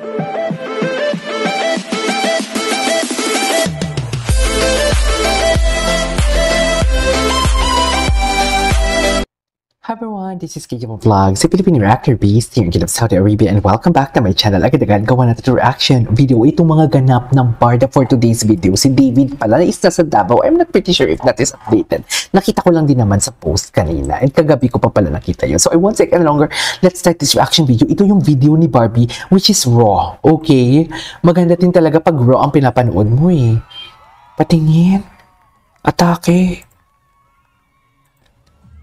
Hi everyone, this is Kiki Vlogs, a Filipino reactor beast here in Saudi Arabia, and welcome back to my channel. Agad-agad gawa natin ito reaction video. Itong mga ganap ng Barda for today's video. Si David pala na isa sa Davao. I'm not pretty sure if that is updated. Nakita ko lang din naman sa post kanina, and kagabi ko pa pala nakita yun. So I won't take any longer. Let's start this reaction video. Ito yung video ni Barbie, which is raw. Okay? Maganda din talaga pag raw ang pinapanood mo eh. Patingin. Atake.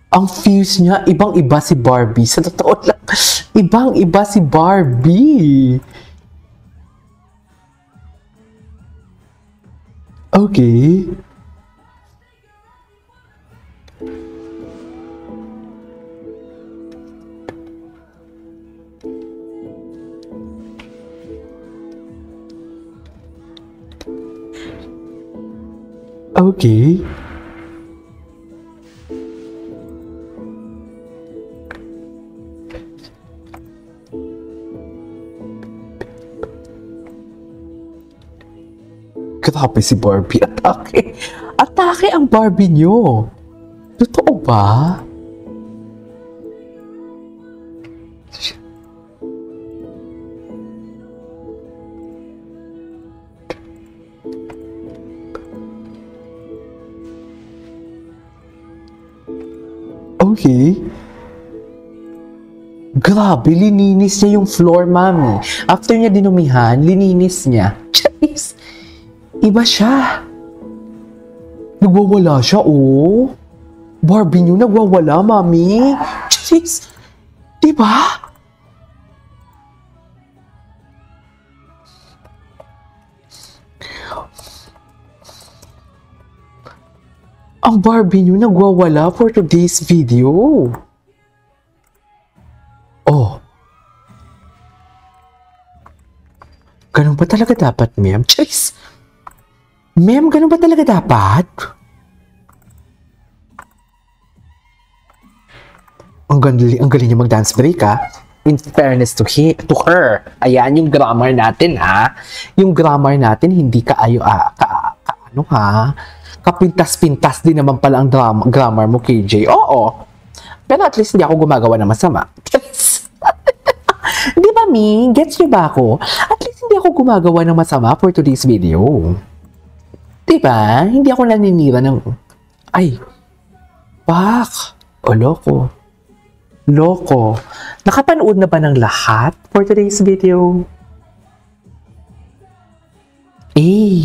Ang fierce niya, ibang-iba si Barbie. Sa totoo lang, ibang-iba si Barbie. Okay. Okay. Grabe si Barbie. Atake. Atake ang Barbie nyo. Totoo ba? Okay. Grabe, lininis niya yung floor, mami. After niya dinumihan, lininis niya. Jeez. Iba siya. Nagwawala siya, oh. Barbie niyo nagwawala, mami. Jeez. Diba? Ang Barbie niyo nagwawala for today's video. Oh. Ganun ba talaga dapat, ma'am? Jeez. Ma'am, ganun ba talaga dapat? Ang galing niya mag-dance break, ha? In fairness to her. Ayan yung grammar natin, ha? Yung grammar natin, hindi ano, ha? Kapintas-pintas din naman pala ang grammar mo, KJ. Oo. Pero at least hindi ako gumagawa ng masama. Di ba, Mi? Gets niyo ba ako? At least hindi ako gumagawa ng masama for today's video. Diba? Hindi ako naninira ng... Ay! Pak! O, loko. Loko. Nakapanood na ba ng lahat for today's video? Eh!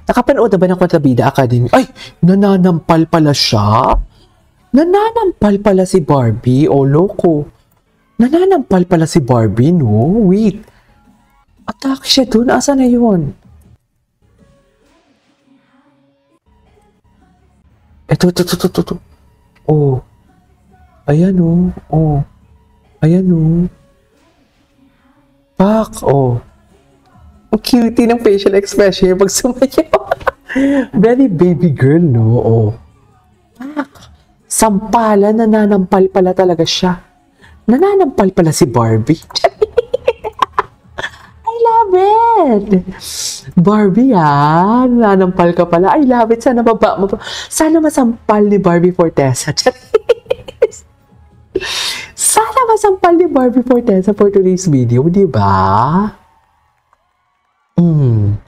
Nakapanood na ba ng Kontrabida Academy? Ay! Nananampal pala siya? Nananampal pala si Barbie? O, loko. Nananampal pala si Barbie, no? Wait. Atake siya dun. Asa na yun? Ito. Oh. Ayan, oh. Oh. Ayan, oh. Pak, oh. Ang cute ng facial expression pag sumayaw. Very baby girl, no? Oh. Pak. Sampala, nananampal pala talaga siya. Nananampal pala si Barbie. I love it! Barbie, nananampal ka pala. I love it. Sana masampal ni Barbie Fortesa. Sana masampal ni Barbie Fortesa for today's video, di ba?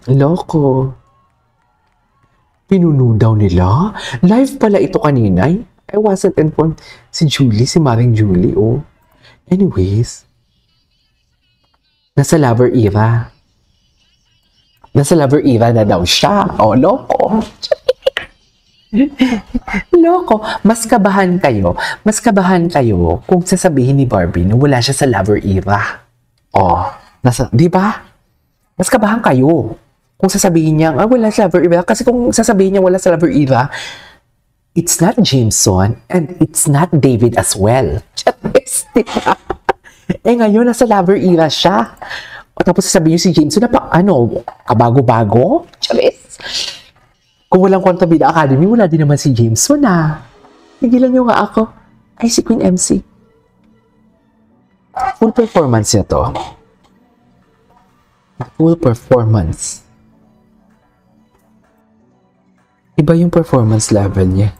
Loko. Pinuno daw nila. Live pala ito kanina. I wasn't informed. Si Julie, si Maring Julie, oh. Anyways. Nasa lover era. Nasa lover era na daw siya. Oh, loko. Loko. Mas kabahan kayo kung sasabihin ni Barbie na wala siya sa lover era. Oh, di ba? Mas kabahan kayo kung sasabihin niya, wala sa lover era. Kasi kung sasabihin niya wala sa lover era, it's not Jameson and it's not David as well. Diba? Ngayon, nasa lover era siya. O tapos sasabihin si Jameson na kabago-bago? Charis. Kung walang Kontrabida Academy, wala din naman si Jameson, Tigilan niyo nga ako. Ay, si Queen MC. Full performance niya to. Full performance. Iba yung performance level niya.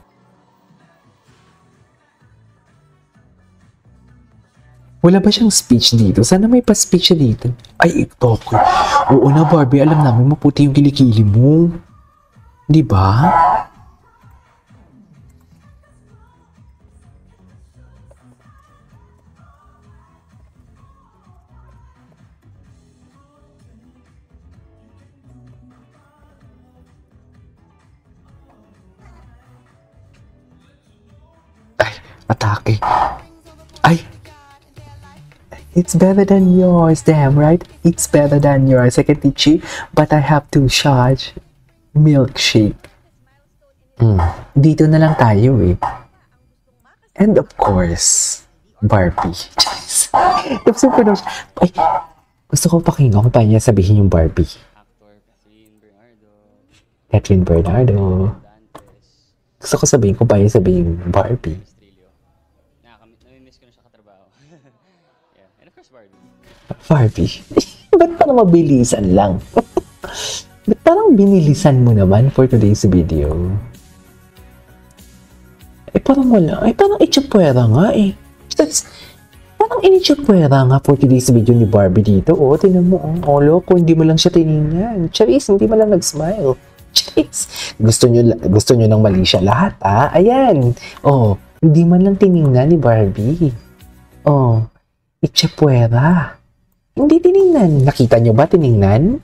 Wala ba siyang speech dito? Sana may pa-speech siya dito. Ay, ito ko. Oo na, Barbie. Alam namin maputi yung kilikili mo. Di ba? Ay, atake. Ay! It's better than yours, damn right? It's better than yours. I can teach you, but I have to charge milkshake. Dito na lang tayo eh. And of course, Barbie. Gusto ko na siya. Ay, gusto ko pakinggan kung paano niya sabihin yung Barbie. Catherine Bernardo. Gusto ko sabihin kung paano niya sabihin Barbie. Barbie? Ba't parang mabilisan lang? Ba't parang binilisan mo naman for today's video? Parang wala. Parang itsapwera nga eh. Parang initsapwera nga for today's video ni Barbie dito. Oh, tingnan mo. Oh, loko. Hindi mo lang siya tinignan. Charis, hindi mo lang nag-smile. Charis. Gusto nyo nang mali siya lahat, ha? Ayan. Oh, hindi man lang tinignan ni Barbie. Oh, itsapwera. Hindi tinignan. Nakita nyo ba tinignan?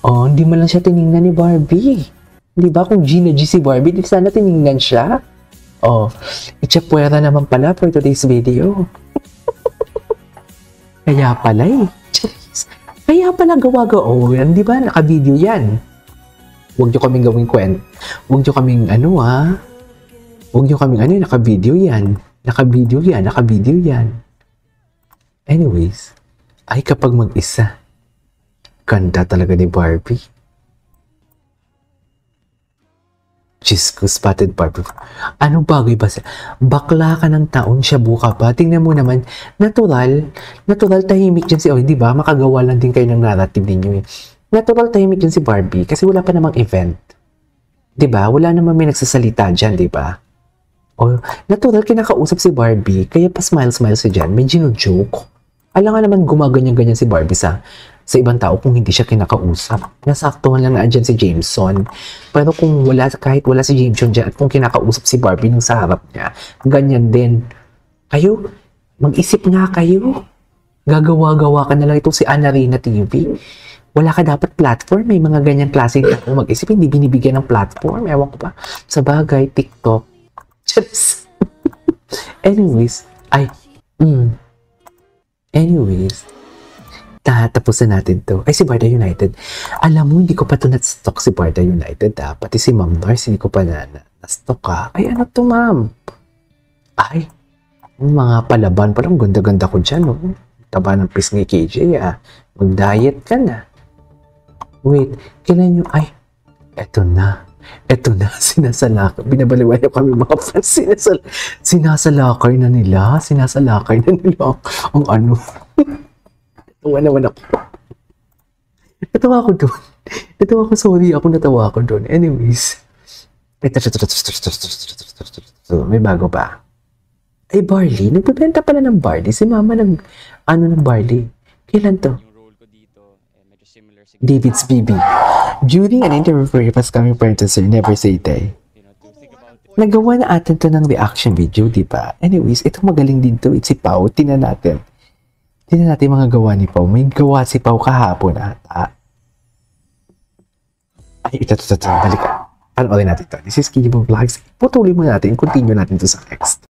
Oh, hindi man lang siya tinignan ni Barbie. Di ba kung G na G si Barbie, di sana tinignan siya? Oh, itsapwera naman pala for today's video. Kaya pala eh. Kaya pala gawa-gawa. Oh, di ba? Naka-video yan. Huwag nyo kaming gawing kwent. Huwag nyo kaming Huwag nyo kaming naka-video yan. Naka-video yan. Naka-video yan. Anyways. Ay, kapag mag-isa, ganda talaga ni Barbie. Diyos ko, spotted Barbie. Ano bagay ba siya? Bakla ka ng taon, siya buka pa. Tingnan mo naman, natural tahimik dyan si, di ba? Makagawa lang din kayo ng narrative ninyo eh. Natural tahimik dyan si Barbie kasi wala pa namang event. Di ba? Wala namang may nagsasalita dyan, di ba? O, natural kinakausap si Barbie, kaya pa smile-smile siya dyan. May gino-joke. Alam nga naman gumaganyan-ganyan si Barbie sa ibang tao kung hindi siya kinakausap. Nasaktuhan lang na dyan si Jameson. Pero kung kahit wala si Jameson dyan at kung kinakausap si Barbie nung sa harap niya, ganyan din. Kayo, mag-isip nga kayo. Gagawa-gawa ka na lang itong si Ana Reyna TV. Wala ka dapat platform. May mga ganyan klaseng tao mag-isip. Hindi binibigyan ng platform. Ewan ko pa. Sa bagay, TikTok. Anyways, tapos na natin to. Ay, si Barda United. Alam mo, hindi ko pa to na-stock si Barda United. Pati si Ma'am Nars, hindi ko pa na-stock ha. Ay, ano to, ma'am? Ay, mga palaban. Parang ganda-ganda ko dyan, no? Taba ng pisngi KJ, Mag-diet ka na. Wait, kailan nyo? Ay, eto na, sinasalakay. Binabaliwan niyo kami mga fans. Sinasalakay na nila. Ang ano. Natawa naman ako. Natawa ako doon. Anyways. May bago pa. Ay, barley. Nagbibenta pala ng barley. Si mama ng barley. Kailan to? David's BB. During an interview for your past coming parents, never say die. Nagawa na atin to ng reaction video, di ba? Anyways, ito magaling din to. It's si Pao. Tingnan natin mga gawa ni Pao. May gawa si Pao kahapon ata. Ay, ito. Balik. Panoorin natin to. This is Kijibo Vlogs. Putuloy mo natin. Continue natin to sa next.